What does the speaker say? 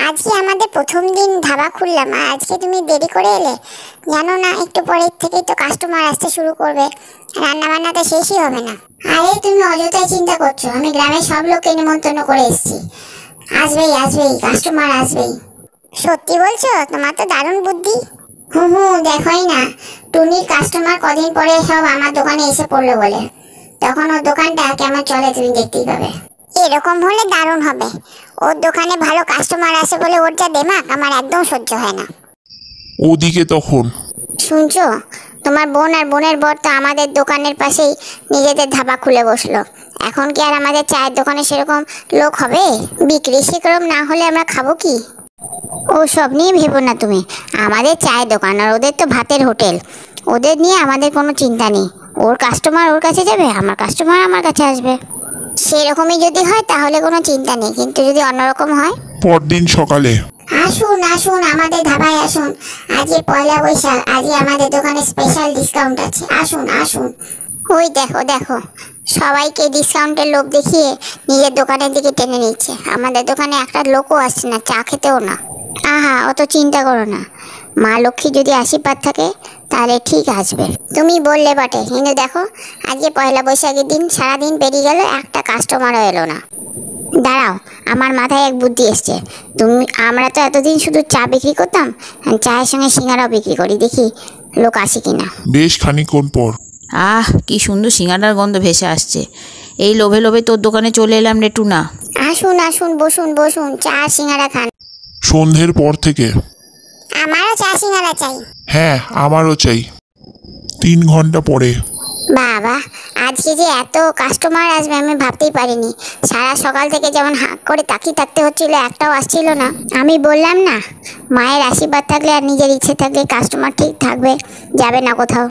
আজকে আমাদের প্রথম দিন ধাবা খুললাম আর আজকে তুমি দেরি করে এলে। জানো না একটু পরের থেকেই তো কাস্টমার আসতে শুরু করবে, রান্না বান্না তো শেষই হবে না। আরে তুমি অযথাই চিন্তা করছো, আমি গ্রামের সব লোককে নিমন্ত্রণ করে এসেছি। আসবেই আসবেই, কাস্টমার আসবেই। সত্যি বলছো? তোমার তো দারুণ বুদ্ধি। হুম হুম, দেখোই না, টুনির কাস্টমার কদিন পরে সব আমার দোকানে এসে পড়লো বলে, তখন ওর দোকানটা কেমন চলে তুমি দেখতেই পাবে। এরকম হলে দারুণ হবে। ওর দোকানে ভালো কাস্টমার আসে বলে ওর যা দেমাক আমার একদম সহ্য হয় না। ওদিকে তখন শুনছো, তোমার বোন আর বোনের বর তো আমাদের দোকানের পাশেই নিজেদের ধাবা খুলে বসলো। এখন কি আর আমাদের চায়ের দোকানে সেরকম লোক হবে? বিক্রি সেরকম না হলে আমরা খাবো কি? ও সব নিয়ে ভেবো না তুমি। আমাদের চায়ের দোকান আর ওদের তো ভাতের হোটেল, ওদের নিয়ে আমাদের কোনো চিন্তা নেই। ওর কাস্টমার ওর কাছে যাবে, আমার কাস্টমার আমার কাছে আসবে। সেরকমই যদি হয় তাহলে কোনো চিন্তা নেই, কিন্তু যদি অন্যরকম হয়। পরদিন সকালে আসুন আসুন, আমাদের ধাবায় আসুন। আজকে পয়লা বৈশাখ, আজকে আমাদের দোকানে স্পেশাল ডিসকাউন্ট আছে। আসুন আসুন। ওই দেখো দেখো, সবাইকে ডিসকাউন্টের লোভ দেখিয়ে নিজের দোকানের দিকে টেনে নিচ্ছে। আমাদের দোকানে একটা লোকও আসছে না, চা খেতেও না। আহা, অত চিন্তা করো না। মা লক্ষ্মী যদি আশীর্বাদ থাকে তাহলে ঠিক আসবে। তুমি বললে বটে, কিন্তু দেখো আজকে পয়লা বৈশাখের দিন সারাদিন পেরিয়ে গেল, একটা কাস্টমারও এলো না। দাঁড়াও, আমার মাথায় এক বুদ্ধি এসছে। আমরা তো এতদিন শুধু চা বিক্রি করতাম, চায়ের সঙ্গে সিঙ্গারাও বিক্রি করি, দেখি লোক আসে কিনা। বেশ খানিকক্ষণ পর কি সুন্দর সিঙ্গাড়ার গন্ধ ভেসে আসছে। এই লোভে লোভে তোর দোকানে চলে এলাম রে টুনা। আসুন আসুন, বসুন বসুন, চা সিঙ্গারা খান। সন্ধ্যের পর থেকে আমারও চা সিঙ্গারা চাই। হ্যাঁ, আমারও চাই। 3 ঘন্টা পরে বাবা, আজকে যে এত কাস্টমার আসবে আমি ভাবতেই পারিনি। সারা সকাল থেকে যেমন হাঁ করে তাকিয়ে থাকতে হচ্ছিল, একটাও আসছিল না। আমি বললাম না, মায়ের আশীর্বাদ থাকলে আর নিজের ইচ্ছে থাকলে কাস্টমার ঠিক থাকবে, যাবে না কোথাও।